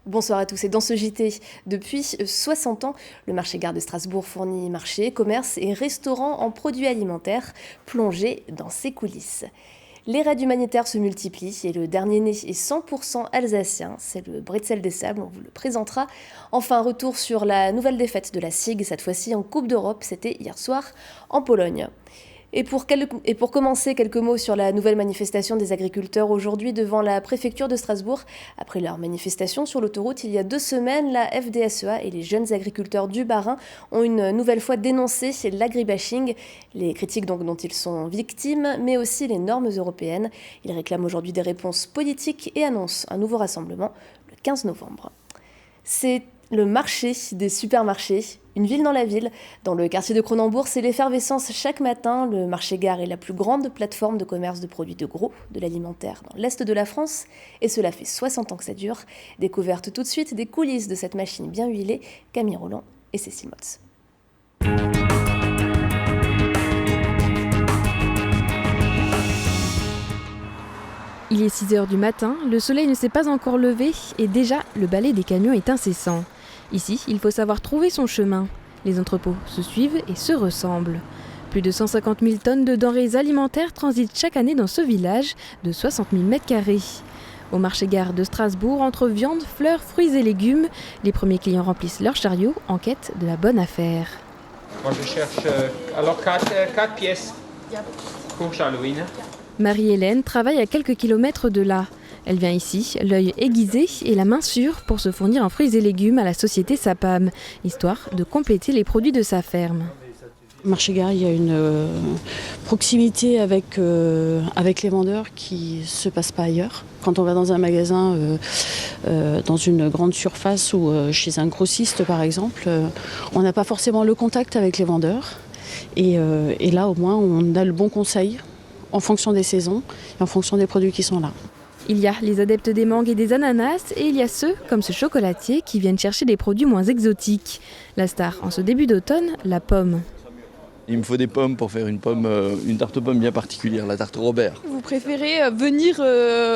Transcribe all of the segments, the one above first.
Bonsoir à tous. Et dans ce JT, depuis 60 ans, le marché-gare de Strasbourg fournit marchés, commerces et restaurants en produits alimentaires plongés dans ses coulisses. Les raids humanitaires se multiplient et le dernier né est 100% alsacien, c'est le Bretzel des Sables, on vous le présentera. Enfin, retour sur la nouvelle défaite de la SIG, cette fois-ci en Coupe d'Europe, c'était hier soir en Pologne. Et pour commencer, quelques mots sur la nouvelle manifestation des agriculteurs aujourd'hui devant la préfecture de Strasbourg. Après leur manifestation sur l'autoroute il y a 2 semaines, la FDSEA et les jeunes agriculteurs du Bas-Rhin ont une nouvelle fois dénoncé l'agribashing, les critiques donc dont ils sont victimes, mais aussi les normes européennes. Ils réclament aujourd'hui des réponses politiques et annoncent un nouveau rassemblement le 15 novembre. C'est le marché des supermarchés, une ville dans la ville. Dans le quartier de Cronenbourg, c'est l'effervescence chaque matin. Le marché-gare est la plus grande plateforme de commerce de produits de gros, de l'alimentaire dans l'est de la France. Et cela fait 60 ans que ça dure. Découverte tout de suite des coulisses de cette machine bien huilée, Camille Roland et Cécile Motz. Il est 6 h du matin, le soleil ne s'est pas encore levé et déjà le balai des camions est incessant. Ici, il faut savoir trouver son chemin. Les entrepôts se suivent et se ressemblent. Plus de 150 000 tonnes de denrées alimentaires transitent chaque année dans ce village de 60 000 m². Au marché-gare de Strasbourg, entre viande, fleurs, fruits et légumes, les premiers clients remplissent leur chariot en quête de la bonne affaire. Moi je cherche alors 4 pièces pour Halloween. Marie-Hélène travaille à quelques kilomètres de là. Elle vient ici, l'œil aiguisé et la main sûre pour se fournir en fruits et légumes à la société Sapam, histoire de compléter les produits de sa ferme. Marché-gare, il y a une proximité avec les vendeurs qui ne se passe pas ailleurs. Quand on va dans un magasin, dans une grande surface ou chez un grossiste par exemple, on n'a pas forcément le contact avec les vendeurs. Et là au moins on a le bon conseil en fonction des saisons et en fonction des produits qui sont là. Il y a les adeptes des mangues et des ananas et il y a ceux, comme ce chocolatier, qui viennent chercher des produits moins exotiques. La star en ce début d'automne, la pomme. Il me faut des pommes pour faire une tarte aux pommes bien particulière, la tarte Robert. Vous préférez venir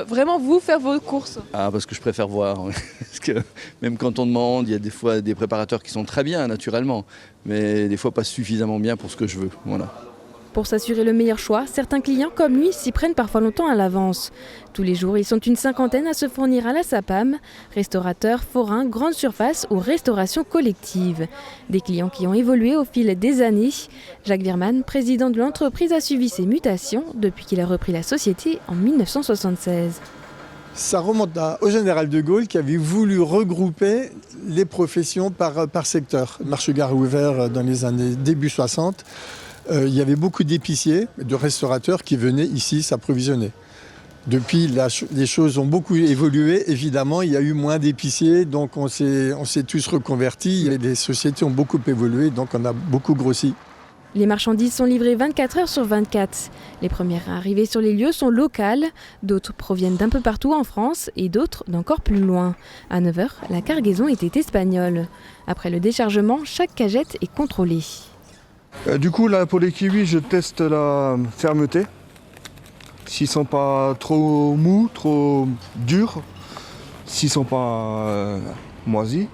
vraiment vous faire vos courses? Ah, parce que je préfère voir. Parce que même quand on demande, il y a des fois des préparateurs qui sont très bien naturellement, mais des fois pas suffisamment bien pour ce que je veux. Voilà. Pour s'assurer le meilleur choix, certains clients comme lui s'y prennent parfois longtemps à l'avance. Tous les jours, ils sont une cinquantaine à se fournir à la Sapam, restaurateurs, forains, grandes surfaces ou restauration collective. Des clients qui ont évolué au fil des années. Jacques Wirman, président de l'entreprise, a suivi ses mutations depuis qu'il a repris la société en 1976. Ça remonte au général de Gaulle qui avait voulu regrouper les professions par secteur. Marché-gare ouvert dans les années début 60. Il y avait beaucoup d'épiciers, de restaurateurs qui venaient ici s'approvisionner. Depuis, les choses ont beaucoup évolué. Évidemment, il y a eu moins d'épiciers, donc on s'est tous reconvertis. Les sociétés ont beaucoup évolué, donc on a beaucoup grossi. Les marchandises sont livrées 24 heures sur 24. Les premières arrivées sur les lieux sont locales, d'autres proviennent d'un peu partout en France et d'autres d'encore plus loin. À 9 h, la cargaison était espagnole. Après le déchargement, chaque cagette est contrôlée. Du coup, là, pour les kiwis, je teste la fermeté. S'ils ne sont pas trop mous, trop durs, s'ils ne sont pas moisis.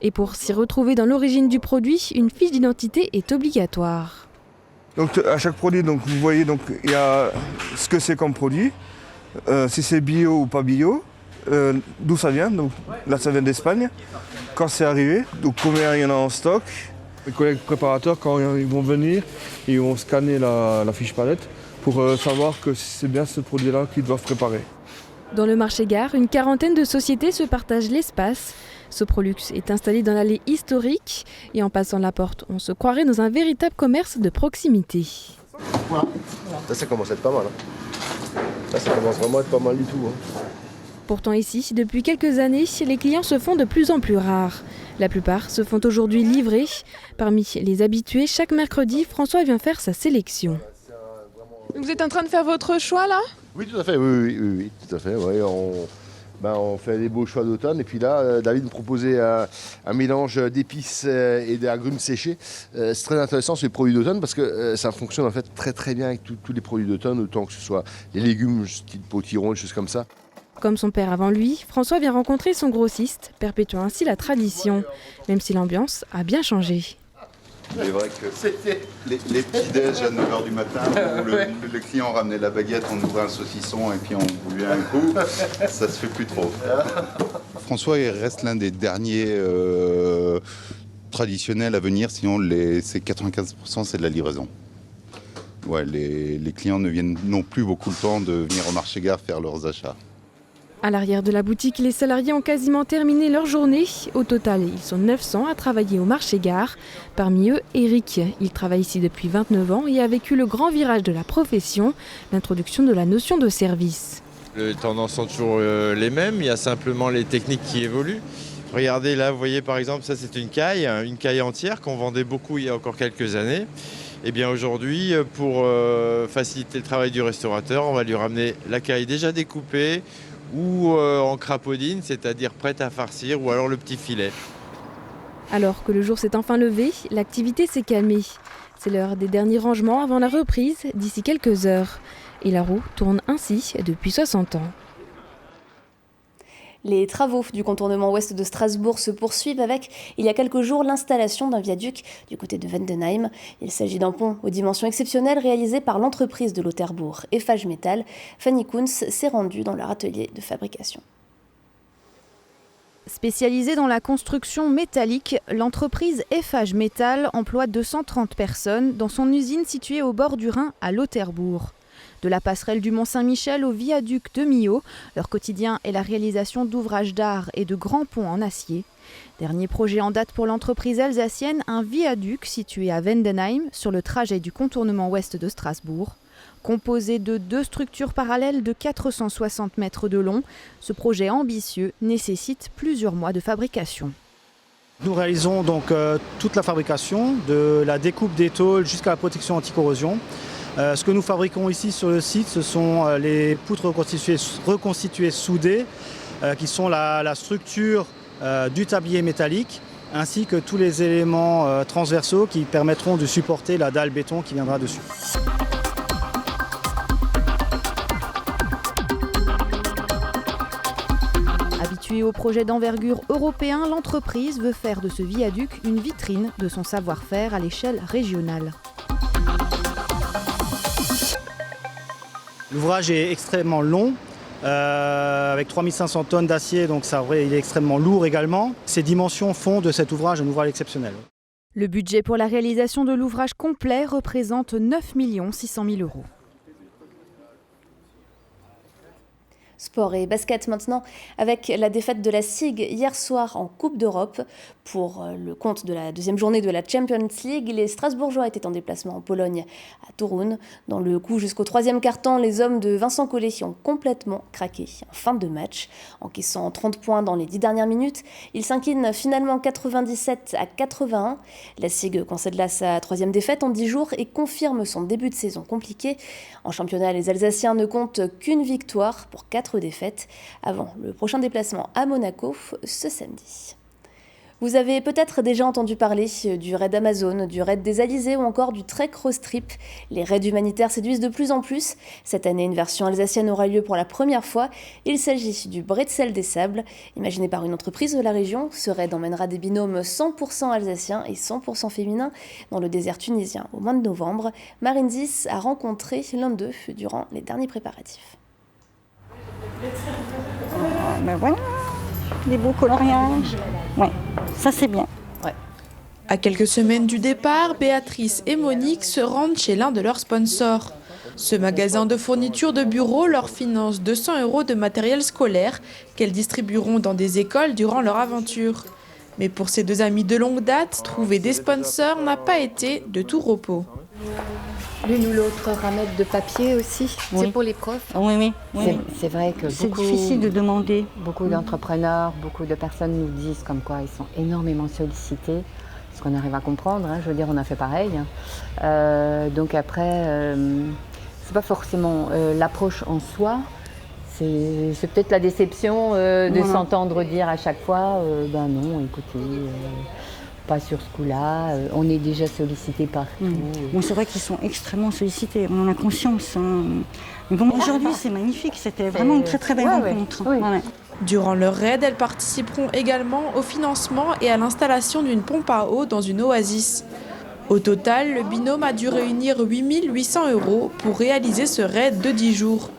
Et pour s'y retrouver dans l'origine du produit, une fiche d'identité est obligatoire. Donc, à chaque produit, donc, vous voyez, donc, il y a ce que c'est comme produit, si c'est bio ou pas bio, d'où ça vient. Donc, là, ça vient d'Espagne. Quand c'est arrivé, donc combien il y en a en stock. Les collègues préparateurs, quand ils vont venir, ils vont scanner la fiche palette pour savoir que c'est bien ce produit-là qu'ils doivent préparer. Dans le marché-gare, une quarantaine de sociétés se partagent l'espace. Soprolux est installé dans l'allée historique et en passant la porte, on se croirait dans un véritable commerce de proximité. Voilà. Ça commence à être pas mal. Ça commence vraiment à être pas mal du tout. Pourtant ici, depuis quelques années, les clients se font de plus en plus rares. La plupart se font aujourd'hui livrer. Parmi les habitués, chaque mercredi, François vient faire sa sélection. Vous êtes en train de faire votre choix là? Oui, tout à fait. Oui, tout à fait. Ouais, on fait des beaux choix d'automne. Et puis là, David me proposait un mélange d'épices et d'agrumes séchés. C'est très intéressant sur les produits d'automne parce que ça fonctionne en fait très très bien avec tous les produits d'automne, autant que ce soit les légumes, style potiron, des choses comme ça. Comme son père avant lui, François vient rencontrer son grossiste, perpétuant ainsi la tradition, même si l'ambiance a bien changé. C'est vrai que les petits-déj à 9h du matin, où le client ramenait la baguette, on ouvrait un saucisson et puis on buvait un coup, ça se fait plus trop. François reste l'un des derniers traditionnels à venir, sinon c'est 95% c'est de la livraison. Ouais, les clients n'ont plus beaucoup le temps de venir au marché-gare faire leurs achats. À l'arrière de la boutique, les salariés ont quasiment terminé leur journée. Au total, ils sont 900 à travailler au marché-gare. Parmi eux, Eric. Il travaille ici depuis 29 ans et a vécu le grand virage de la profession, l'introduction de la notion de service. Les tendances sont toujours les mêmes, il y a simplement les techniques qui évoluent. Regardez là, vous voyez par exemple, ça c'est une caille entière qu'on vendait beaucoup il y a encore quelques années. Et bien aujourd'hui, pour faciliter le travail du restaurateur, on va lui ramener la caille déjà découpée, ou en crapaudine, c'est-à-dire prête à farcir, ou alors le petit filet. Alors que le jour s'est enfin levé, l'activité s'est calmée. C'est l'heure des derniers rangements avant la reprise d'ici quelques heures. Et la roue tourne ainsi depuis 60 ans. Les travaux du contournement ouest de Strasbourg se poursuivent avec, il y a quelques jours, l'installation d'un viaduc du côté de Vendenheim. Il s'agit d'un pont aux dimensions exceptionnelles réalisé par l'entreprise de Lauterbourg, Eiffage Métal. Fanny Kunz s'est rendue dans leur atelier de fabrication. Spécialisée dans la construction métallique, l'entreprise Eiffage Métal emploie 230 personnes dans son usine située au bord du Rhin à Lauterbourg. De la passerelle du Mont-Saint-Michel au viaduc de Millau, leur quotidien est la réalisation d'ouvrages d'art et de grands ponts en acier. Dernier projet en date pour l'entreprise alsacienne, un viaduc situé à Vendenheim sur le trajet du contournement ouest de Strasbourg. Composé de 2 structures parallèles de 460 mètres de long, ce projet ambitieux nécessite plusieurs mois de fabrication. Nous réalisons donc toute la fabrication, de la découpe des tôles jusqu'à la protection anti-corrosion. Ce que nous fabriquons ici sur le site, ce sont les poutres reconstituées soudées, qui sont la structure du tablier métallique, ainsi que tous les éléments transversaux qui permettront de supporter la dalle béton qui viendra dessus. Habituée au projet d'envergure européen, l'entreprise veut faire de ce viaduc une vitrine de son savoir-faire à l'échelle régionale. L'ouvrage est extrêmement long, avec 3500 tonnes d'acier, donc il est extrêmement lourd également. Ces dimensions font de cet ouvrage un ouvrage exceptionnel. Le budget pour la réalisation de l'ouvrage complet représente 9 600 000 €. Sport et basket maintenant, avec la défaite de la SIG hier soir en Coupe d'Europe. Pour le compte de la deuxième journée de la Champions League, les Strasbourgeois étaient en déplacement en Pologne, à Toruń. Dans le coup jusqu'au 3e quart-temps, les hommes de Vincent Collet ont complètement craqué en fin de match. Encaissant 30 points dans les 10 dernières minutes, ils s'inclinent finalement 97-81. La SIG concède là sa 3e défaite en 10 jours et confirme son début de saison compliqué. En championnat, les Alsaciens ne comptent qu'une victoire pour 4 défaites avant le prochain déplacement à Monaco ce samedi. Vous avez peut-être déjà entendu parler du raid Amazon, du raid des Alizés ou encore du Trek Road Trip. Les raids humanitaires séduisent de plus en plus. Cette année, une version alsacienne aura lieu pour la première fois. Il s'agit du Bretzel des Sables. Imaginé par une entreprise de la région, ce raid emmènera des binômes 100% alsaciens et 100% féminins dans le désert tunisien au mois de novembre. Marine Zis a rencontré l'un d'eux durant les derniers préparatifs. Ben voilà, des beaux coloriages. Ouais, ça c'est bien. Ouais. À quelques semaines du départ, Béatrice et Monique se rendent chez l'un de leurs sponsors. Ce magasin de fournitures de bureau leur finance 200 € de matériel scolaire qu'elles distribueront dans des écoles durant leur aventure. Mais pour ces deux amis de longue date, trouver des sponsors n'a pas été de tout repos. L'une ou l'autre ramette de papier aussi, oui. C'est pour les profs. Oui. C'est vrai que c'est difficile de demander. Beaucoup d'entrepreneurs, beaucoup de personnes nous disent comme quoi ils sont énormément sollicités, ce qu'on arrive à comprendre, je veux dire on a fait pareil. Donc après, c'est pas forcément l'approche en soi, c'est peut-être la déception de s'entendre dire à chaque fois, ben non, écoutez... pas sur ce coup-là. On est déjà sollicité partout. Bon, c'est vrai qu'ils sont extrêmement sollicités, on en a conscience. Mais bon, aujourd'hui, c'est magnifique. C'était vraiment une très très belle rencontre. Ouais. Durant leur raid, elles participeront également au financement et à l'installation d'une pompe à eau dans une oasis. Au total, le binôme a dû réunir 8 800 € pour réaliser ce raid de 10 jours.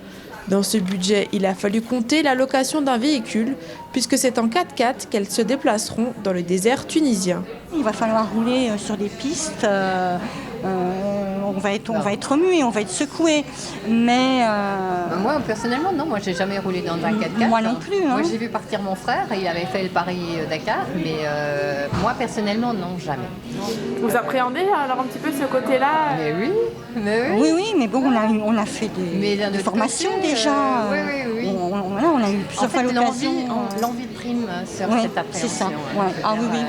Dans ce budget, il a fallu compter la location d'un véhicule, puisque c'est en 4x4 qu'elles se déplaceront dans le désert tunisien. Il va falloir rouler sur des pistes. On va être remué, on va être secoué. Mais moi personnellement non, moi j'ai jamais roulé dans un 4x4. Moi non plus. Moi j'ai vu partir mon frère, il avait fait le Paris-Dakar, mais moi personnellement non, jamais. Vous appréhendez alors un petit peu ce côté-là? Mais oui. Oui, mais bon, on a fait des formations déjà. Oui. On a eu plusieurs fois l'occasion. L'envie prime sur cette appréhension. C'est ça. Oui.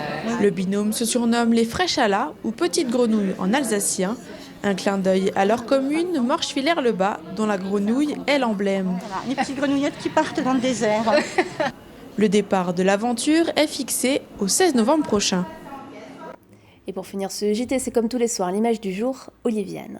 Le binôme se surnomme les Fréchalas ou Petites Grenouilles en alsacien. Un clin d'œil à leur commune, Morchevillers-le-Bas, dont la grenouille est l'emblème. Voilà, les petites grenouillettes qui partent dans le désert. Le départ de l'aventure est fixé au 16 novembre prochain. Et pour finir ce JT, c'est comme tous les soirs, l'image du jour, Oliviane.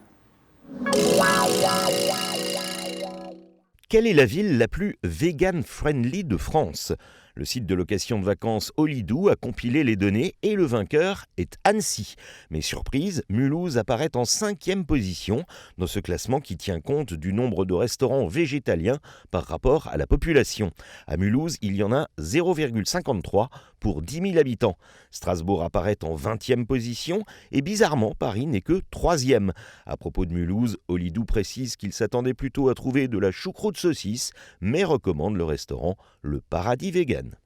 Quelle est la ville la plus vegan-friendly de France ? Le site de location de vacances Holidoo a compilé les données et le vainqueur est Annecy. Mais surprise, Mulhouse apparaît en 5e position dans ce classement qui tient compte du nombre de restaurants végétaliens par rapport à la population. À Mulhouse, il y en a 0,53 pour 10 000 habitants. Strasbourg apparaît en 20e position et bizarrement, Paris n'est que 3e. À propos de Mulhouse, Holidoo précise qu'il s'attendait plutôt à trouver de la choucroute saucisse, mais recommande le restaurant Le Paradis Vegan.